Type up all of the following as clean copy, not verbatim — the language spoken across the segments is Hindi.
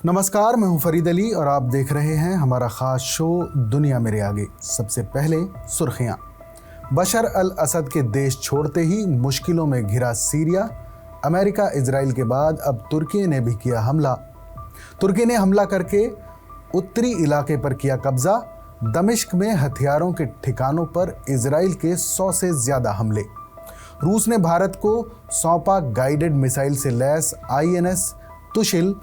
नमस्कार, मैं हूं फरीद अली और आप देख रहे हैं हमारा खास शो दुनिया मेरे आगे। सबसे पहले सुर्खियां। बशर अल असद के देश छोड़ते ही मुश्किलों में घिरा सीरिया। अमेरिका इजराइल के बाद अब तुर्की ने भी किया हमला। तुर्की ने हमला करके उत्तरी इलाके पर किया कब्जा। दमिश्क में हथियारों के ठिकानों पर इजराइल के 100 से ज्यादा हमले। रूस ने भारत को सौंपा गाइडेड मिसाइल से lace INS Tushil,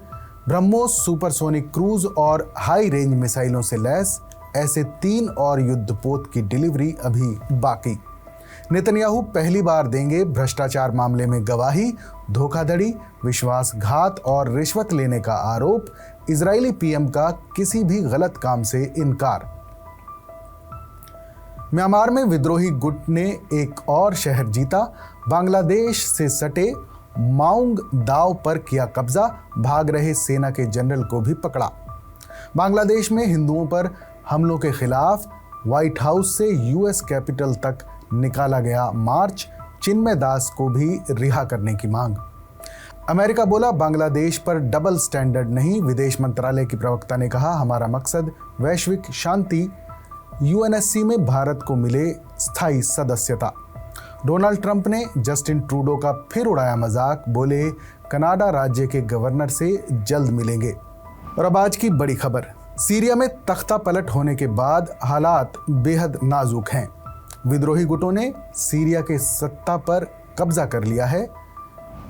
BrahMos supersonic cruise और हाई रेंज मिसाइलों से लैस ऐसे 3 और युद्धपोत की डिलीवरी अभी बाकी। नेतन्याहू पहली बार देंगे भ्रष्टाचार मामले में गवाही। धोखाधड़ी, विश्वासघात और रिश्वत लेने का आरोप। इजरायली PM का किसी भी गलत काम से इनकार। म्यांमार में विद्रोही गुट ने एक और शहर जीता। बांग्लादेश से सटे माउंग दाव पर किया कब्जा। भाग रहे सेना के जनरल को भी पकड़ा। बांग्लादेश में हिंदुओं पर हमलों के खिलाफ व्हाइट हाउस से US कैपिटल तक निकाला गया मार्च। चिन्मय दास को भी रिहा करने की मांग। अमेरिका बोला बांग्लादेश पर डबल स्टैंडर्ड नहीं। विदेश मंत्रालय की प्रवक्ता ने कहा हमारा मकसद वैश्विक शांति। UNSC में भारत को मिले स्थायी सदस्यता। डोनाल्ड ट्रंप ने जस्टिन ट्रूडो का फिर उड़ाया मजाक। बोले कनाडा राज्य के गवर्नर से जल्द मिलेंगे। और अब आज की बड़ी खबर। सीरिया में तख्ता पलट होने के बाद हालात बेहद नाजुक हैं। विद्रोही गुटों ने सीरिया के सत्ता पर कब्जा कर लिया है।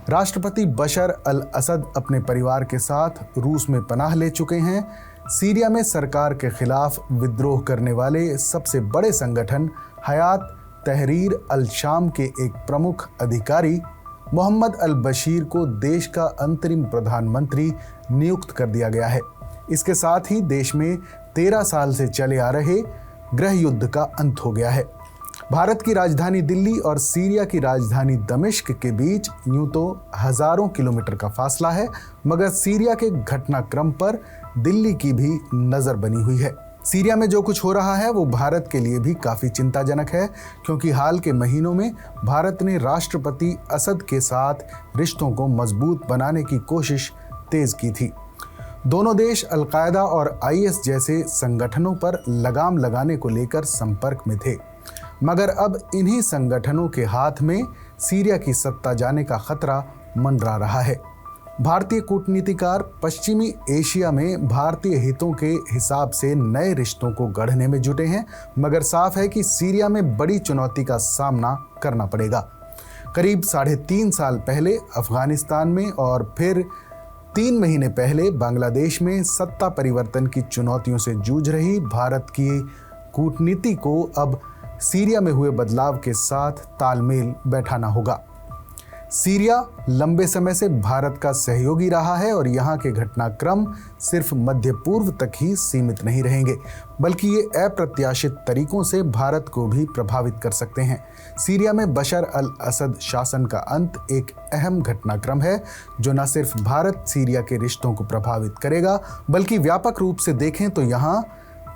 राष्ट्रपति बशर अल असद अपने परिवार के साथ रूस में पनाह ले चुके हैं। सीरिया में सरकार के खिलाफ विद्रोह करने वाले सबसे बड़े संगठन हयात तहरीर अल शाम के एक प्रमुख अधिकारी मोहम्मद अल बशीर को देश का अंतरिम प्रधानमंत्री नियुक्त कर दिया गया है। इसके साथ ही देश में 13 साल से चले आ रहे गृह युद्ध का अंत हो गया है। भारत की राजधानी दिल्ली और सीरिया की राजधानी दमिश्क के बीच यूं तो हजारों किलोमीटर का फासला है, मगर सीरिया के घटनाक्रम पर दिल्ली की भी नजर बनी हुई है। सीरिया में जो कुछ हो रहा है वो भारत के लिए भी काफी चिंताजनक है, क्योंकि हाल के महीनों में भारत ने राष्ट्रपति असद के साथ रिश्तों को मजबूत बनाने की कोशिश तेज की थी। दोनों देश अलकायदा और IS जैसे संगठनों पर लगाम लगाने को लेकर संपर्क में थे, मगर अब इन्हीं संगठनों के हाथ में सीरिया की सत्ता जाने का खतरा मंडरा रहा है। भारतीय कूटनीतिकार पश्चिमी एशिया में भारतीय हितों के हिसाब से नए रिश्तों को गढ़ने में जुटे हैं, मगर साफ है कि सीरिया में बड़ी चुनौती का सामना करना पड़ेगा। करीब 3.5 साल पहले अफगानिस्तान में और फिर 3 महीने पहले बांग्लादेश में सत्ता परिवर्तन की चुनौतियों से जूझ रही भारत की कूटनीति को अब सीरिया में हुए बदलाव के साथ तालमेल बैठाना होगा। सीरिया लंबे समय से भारत का सहयोगी रहा है और यहाँ के घटनाक्रम सिर्फ मध्य पूर्व तक ही सीमित नहीं रहेंगे, बल्कि ये अप्रत्याशित तरीकों से भारत को भी प्रभावित कर सकते हैं। सीरिया में बशर अल असद शासन का अंत एक अहम घटनाक्रम है जो न सिर्फ भारत सीरिया के रिश्तों को प्रभावित करेगा, बल्कि व्यापक रूप से देखें तो यहाँ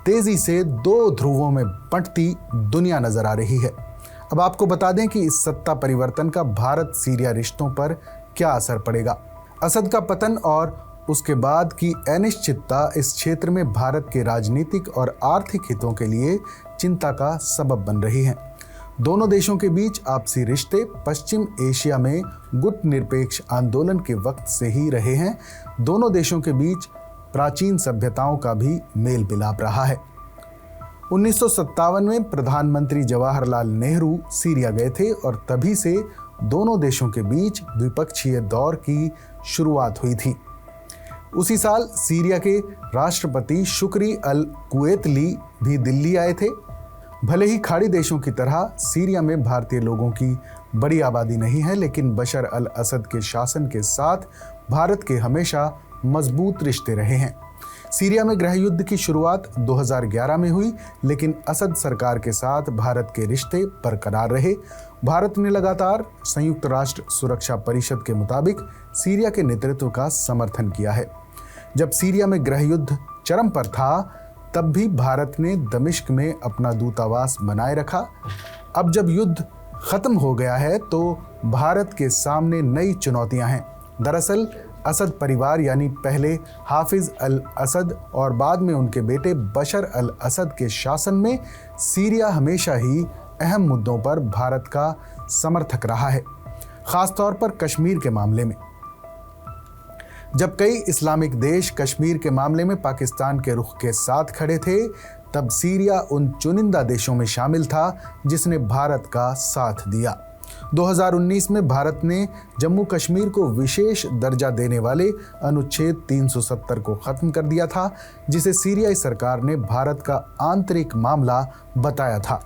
तेजी से 2 ध्रुवों में बंटती दुनिया नजर आ रही है। अब आपको बता दें कि इस सत्ता परिवर्तन का भारत सीरिया रिश्तों पर क्या असर पड़ेगा। असद का पतन और उसके बाद की अनिश्चितता इस क्षेत्र में भारत के राजनीतिक और आर्थिक हितों के लिए चिंता का सबब बन रही हैं। दोनों देशों के बीच आपसी रिश्ते पश्चिम एशिया में गुट निरपेक्ष आंदोलन के वक्त से ही रहे हैं। दोनों देशों के बीच प्राचीन सभ्यताओं का भी मेल मिलाप रहा है। 1957 में प्रधानमंत्री जवाहरलाल नेहरू सीरिया गए थे और तभी से दोनों देशों के बीच द्विपक्षीय दौर की शुरुआत हुई थी। उसी साल सीरिया के राष्ट्रपति शुक्री अल कुवैतली भी दिल्ली आए थे। भले ही खाड़ी देशों की तरह सीरिया में भारतीय लोगों की बड़ी आबादी नहीं है, लेकिन बशर अल असद के शासन के साथ भारत के हमेशा मजबूत रिश्ते रहे हैं। सीरिया में गृह युद्ध की शुरुआत 2011 में हुई, लेकिन असद सरकार के साथ भारत के रिश्ते बरकरार रहे। भारत ने लगातार संयुक्त राष्ट्र सुरक्षा परिषद के मुताबिक सीरिया के नेतृत्व का समर्थन किया है। जब सीरिया में गृह युद्ध चरम पर था, तब भी भारत ने दमिश्क में अपना दूतावास बनाए रखा। अब जब युद्ध खत्म हो गया है तो भारत के सामने नई चुनौतियां हैं। दरअसल असद परिवार यानी पहले हाफिज अल असद और बाद में उनके बेटे बशर अल असद के शासन में सीरिया हमेशा ही अहम मुद्दों पर भारत का समर्थक रहा है, खासतौर पर कश्मीर के मामले में। जब कई इस्लामिक देश कश्मीर के मामले में पाकिस्तान के रुख के साथ खड़े थे, तब सीरिया उन चुनिंदा देशों में शामिल था जिसने भारत का साथ दिया। 2019 में भारत ने जम्मू कश्मीर को विशेष दर्जा देने वाले अनुच्छेद 370 को खत्म कर दिया था, जिसे सीरियाई सरकार ने भारत का आंतरिक मामला बताया था।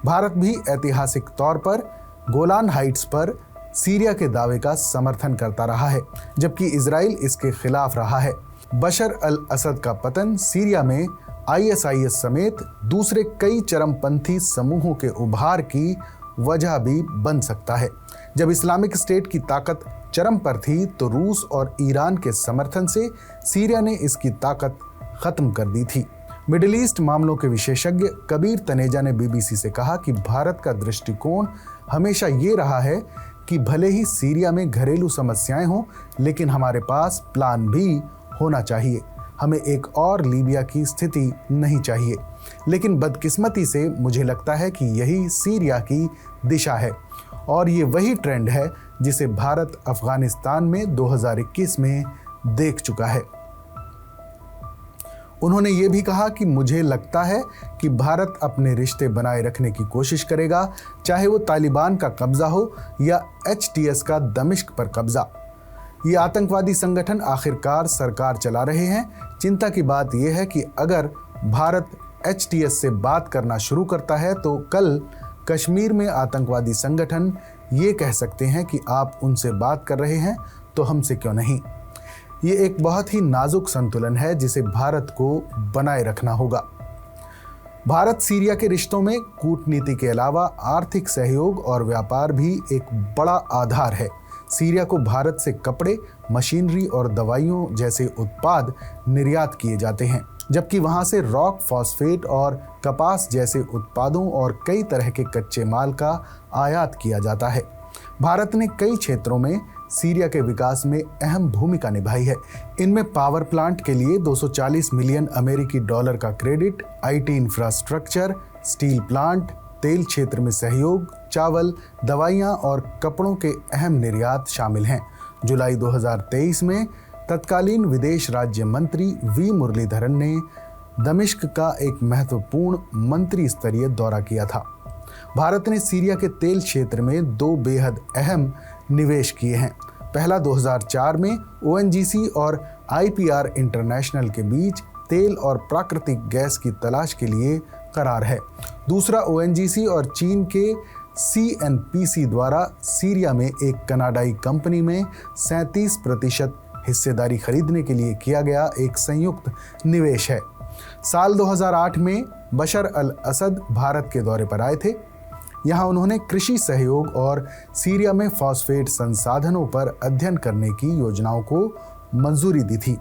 भारत भी ऐतिहासिक तौर पर गोलान हाइट्स पर सीरिया के दावे का समर्थन करता रहा है, जबकि इजराइल इसके खिलाफ रहा है। बशर अल असद का पतन सीरिया में ISIS समेत दूसरे कई चरमपंथी समूहों के उभार की वजह भी बन सकता है। जब इस्लामिक स्टेट की ताकत चरम पर थी तो रूस और ईरान के समर्थन से सीरिया ने इसकी ताकत खत्म कर दी थी। मिडिल ईस्ट मामलों के विशेषज्ञ कबीर तनेजा ने BBC से कहा कि भारत का दृष्टिकोण हमेशा ये रहा है कि भले ही सीरिया में घरेलू समस्याएं हों, लेकिन हमारे पास प्लान भी होना चाहिए। हमें एक और लीबिया की स्थिति नहीं चाहिए। लेकिन बदकिस्मती से मुझे लगता है कि यही सीरिया की दिशा है और ये वही ट्रेंड है जिसे भारत अफगानिस्तान में 2021 में देख चुका है। उन्होंने ये भी कहा कि मुझे लगता है कि भारत अपने रिश्ते बनाए रखने की कोशिश करेगा, चाहे वो तालिबान का कब्जा हो या HTS का दमिश्क पर कब्जा। ये आतंकवादी संगठन आखिरकार सरकार चला रहे हैं। चिंता की बात यह है कि अगर भारत HTS से बात करना शुरू करता है तो कल कश्मीर में आतंकवादी संगठन ये कह सकते हैं कि आप उनसे बात कर रहे हैं तो हमसे क्यों नहीं। ये एक बहुत ही नाजुक संतुलन है जिसे भारत को बनाए रखना होगा। भारत सीरिया के रिश्तों में कूटनीति के अलावा आर्थिक सहयोग और व्यापार भी एक बड़ा आधार है। सीरिया को भारत से कपड़े, मशीनरी और दवाइयों जैसे उत्पाद निर्यात किए जाते हैं, जबकि वहां से रॉक फॉस्फेट और कपास जैसे उत्पादों और कई तरह के कच्चे माल का आयात किया जाता है। भारत ने कई क्षेत्रों में सीरिया के विकास में अहम भूमिका निभाई है। इनमें पावर प्लांट के लिए $240 मिलियन अमेरिकी डॉलर का credit, IT infrastructure, steel plant, तेल क्षेत्र में सहयोग, चावल, दवाइयां और कपड़ों के अहम निर्यात शामिल हैं। जुलाई 2023 में तत्कालीन विदेश राज्य मंत्री V मुरलीधरन ने दमिश्क का एक महत्वपूर्ण मंत्री स्तरीय दौरा किया था। भारत ने सीरिया के तेल क्षेत्र में 2 बेहद अहम निवेश किए हैं। पहला 2004 में ONGC और IPR इंटरनेशनल के बीच तेल और प्राकृतिक गैस की तलाश के लिए करार है। दूसरा ONGC और चीन के CNPC द्वारा सीरिया में एक कनाडाई कंपनी में 37% हिस्सेदारी खरीदने के लिए किया गया एक संयुक्त निवेश है। साल 2008 में बशर अल असद भारत के दौरे पर आए थे। यहाँ उन्होंने कृषि सहयोग और सीरिया में फॉस्फेट संसाधनों पर अध्ययन करने की योजनाओं को मंजूरी दी थी।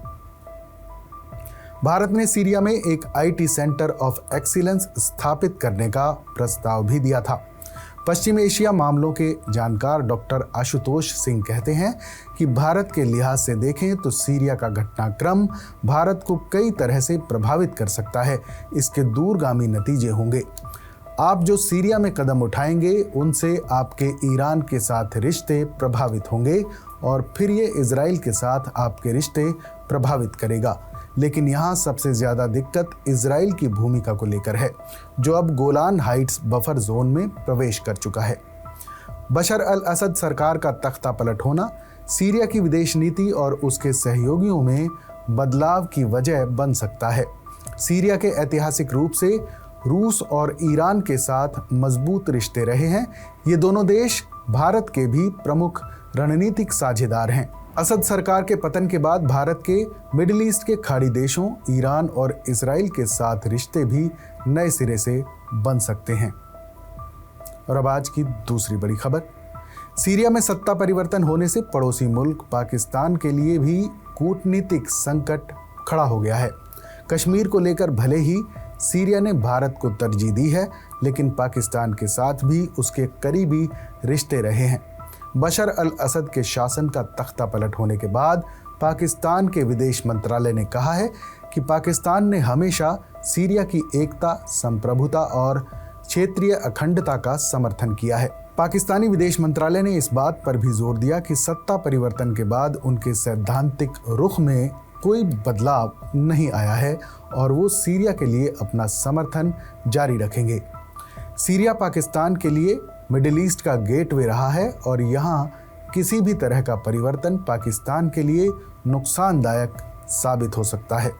भारत ने सीरिया में एक IT सेंटर ऑफ एक्सीलेंस स्थापित करने का प्रस्ताव भी दिया था। पश्चिम एशिया मामलों के जानकार डॉक्टर आशुतोष सिंह कहते हैं कि भारत के लिहाज से देखें तो सीरिया का घटनाक्रम भारत को कई तरह से प्रभावित कर सकता है। इसके दूरगामी नतीजे होंगे। आप जो सीरिया में कदम उठाएंगे उनसे आपके ईरान के साथ रिश्ते प्रभावित होंगे और फिर ये इजराइल के साथ आपके रिश्ते प्रभावित करेगा। लेकिन यहाँ सबसे ज़्यादा दिक्कत इजराइल की भूमिका को लेकर है, जो अब गोलान हाइट्स बफर जोन में प्रवेश कर चुका है। बशर अल असद सरकार का तख्ता पलट होना सीरिया की विदेश नीति और उसके सहयोगियों में बदलाव की वजह बन सकता है। सीरिया के ऐतिहासिक रूप से रूस और ईरान के साथ मजबूत रिश्ते रहे हैं। ये दोनों देश भारत के भी प्रमुख रणनीतिक साझेदार हैं। असद सरकार के पतन के बाद भारत के मिडिल ईस्ट के खाड़ी देशों ईरान और इजराइल के साथ रिश्ते भी नए सिरे से बन सकते हैं। और अब आज की दूसरी बड़ी खबर, सीरिया में सत्ता परिवर्तन होने से पड़ोसी मुल्क पाकिस्तान के लिए भी कूटनीतिक संकट खड़ा हो गया है। कश्मीर को लेकर भले ही सीरिया ने भारत को तरजीह दी है, लेकिन पाकिस्तान के साथ भी उसके करीबी रिश्ते रहे हैं। बशर अल असद के शासन का तख्ता पलट होने के बाद पाकिस्तान के विदेश मंत्रालय ने कहा है कि पाकिस्तान ने हमेशा सीरिया की एकता, संप्रभुता और क्षेत्रीय अखंडता का समर्थन किया है। पाकिस्तानी विदेश मंत्रालय ने इस बात पर भी जोर दिया कि सत्ता परिवर्तन के बाद उनके सैद्धांतिक रुख में कोई बदलाव नहीं आया है और वो सीरिया के लिए अपना समर्थन जारी रखेंगे। सीरिया पाकिस्तान के लिए मिडिल ईस्ट का गेटवे रहा है और यहाँ किसी भी तरह का परिवर्तन पाकिस्तान के लिए नुकसानदायक साबित हो सकता है।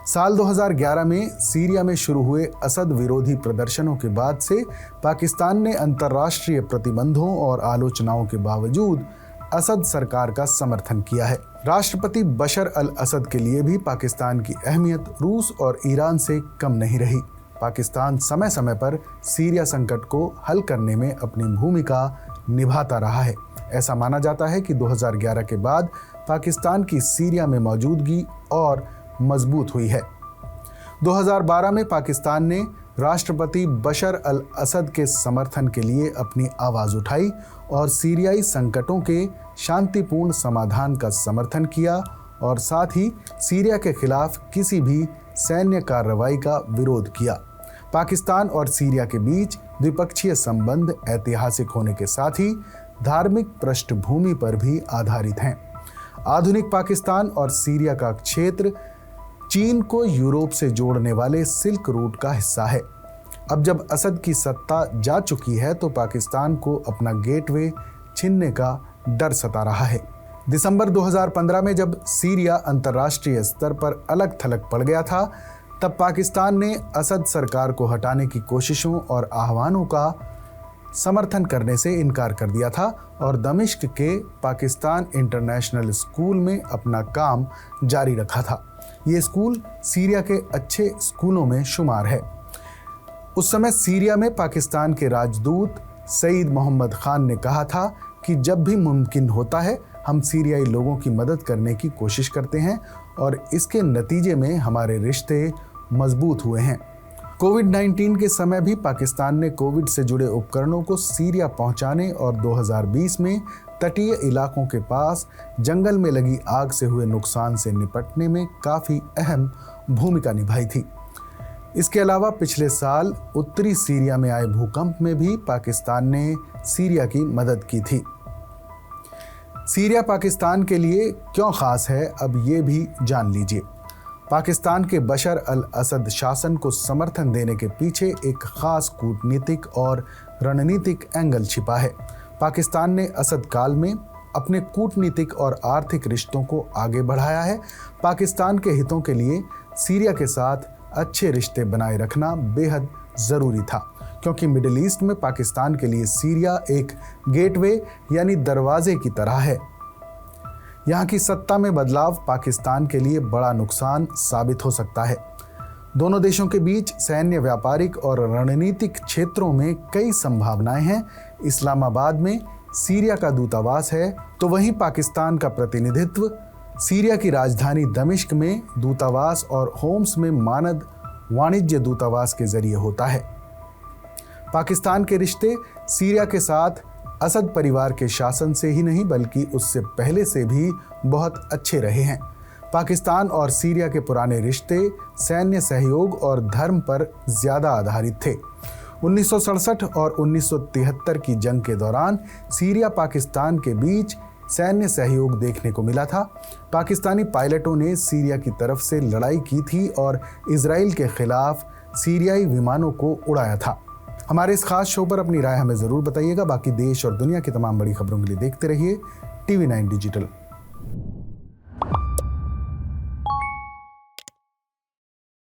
साल 2011 में सीरिया में शुरू हुए असद विरोधी प्रदर्शनों के बाद से पाकिस्तान ने अंतर्राष्ट्रीय प्रतिबंधों और आलोचनाओं के बावजूद असद सरकार का समर्थन किया है। राष्ट्रपति बशर अल असद के लिए भी पाकिस्तान की अहमियत रूस और ईरान से कम नहीं रही। पाकिस्तान समय समय पर सीरिया संकट को हल करने में अपनी भूमिका निभाता रहा है। ऐसा माना जाता है कि 2011 के बाद पाकिस्तान की सीरिया में मौजूदगी और मजबूत हुई है। 2012 में पाकिस्तान ने राष्ट्रपति बशर अल असद के समर्थन के लिए अपनी आवाज़ उठाई और सीरियाई संकटों के शांतिपूर्ण समाधान का समर्थन किया और साथ ही सीरिया के खिलाफ किसी भी सैन्य कार्रवाई का विरोध किया। पाकिस्तान और सीरिया के बीच द्विपक्षीय संबंध ऐतिहासिक होने के साथ ही धार्मिक पृष्ठभूमि पर भी आधारित हैं। आधुनिक पाकिस्तान और सीरिया का क्षेत्र चीन को यूरोप से जोड़ने वाले सिल्क रूट का हिस्सा है। अब जब असद की सत्ता जा चुकी है तो पाकिस्तान को अपना गेटवे छीनने का डर सता रहा है। दिसंबर 2015 में जब सीरिया अंतर्राष्ट्रीय स्तर पर अलग थलग पड़ गया था, तब पाकिस्तान ने असद सरकार को हटाने की कोशिशों और आह्वानों का समर्थन करने से इनकार कर दिया था और दमिश्क के पाकिस्तान इंटरनेशनल स्कूल में अपना काम जारी रखा था। ये स्कूल सीरिया के अच्छे स्कूलों में शुमार है। उस समय सीरिया में पाकिस्तान के राजदूत सईद मोहम्मद खान ने कहा था कि जब भी मुमकिन होता है हम सीरियाई लोगों की मदद करने की कोशिश करते हैं और इसके नतीजे में हमारे रिश्ते मजबूत हुए हैं। कोविड-19 के समय भी पाकिस्तान ने कोविड से जुड़े उपकरणों को सीरिया पहुंचाने और 2020 में तटीय इलाकों के पास जंगल में लगी आग से हुए नुकसान से निपटने में काफ़ी अहम भूमिका निभाई थी। इसके अलावा पिछले साल उत्तरी सीरिया में आए भूकंप में भी पाकिस्तान ने सीरिया की मदद की थी। सीरिया पाकिस्तान के लिए क्यों खास है, अब ये भी जान लीजिए। पाकिस्तान के बशर अल असद शासन को समर्थन देने के पीछे एक खास कूटनीतिक और रणनीतिक एंगल छिपा है। पाकिस्तान ने असद काल में अपने कूटनीतिक और आर्थिक रिश्तों को आगे बढ़ाया है। पाकिस्तान के हितों के लिए सीरिया के साथ अच्छे रिश्ते बनाए रखना बेहद ज़रूरी था, क्योंकि मिडिल ईस्ट में पाकिस्तान के लिए सीरिया एक गेटवे यानी दरवाजे की तरह है। यहाँ की सत्ता में बदलाव पाकिस्तान के लिए बड़ा नुकसान साबित हो सकता है। दोनों देशों के बीच सैन्य, व्यापारिक और रणनीतिक क्षेत्रों में कई संभावनाएं हैं। इस्लामाबाद में सीरिया का दूतावास है, तो वहीं पाकिस्तान का प्रतिनिधित्व सीरिया की राजधानी दमिश्क में दूतावास और होम्स में मानद वाणिज्य दूतावास के जरिए होता है। पाकिस्तान के रिश्ते सीरिया के साथ असद परिवार के शासन से ही नहीं बल्कि उससे पहले से भी बहुत अच्छे रहे हैं। पाकिस्तान और सीरिया के पुराने रिश्ते सैन्य सहयोग और धर्म पर ज़्यादा आधारित थे। 1967 और 1973 की जंग के दौरान सीरिया पाकिस्तान के बीच सैन्य सहयोग देखने को मिला था। पाकिस्तानी पायलटों ने सीरिया की तरफ से लड़ाई की थी और इजराइल के खिलाफ सीरियाई विमानों को उड़ाया था। हमारे इस खास शो पर अपनी राय हमें ज़रूर बताइएगा। बाकी देश और दुनिया की तमाम बड़ी खबरों के लिए देखते रहिए TV9 डिजिटल।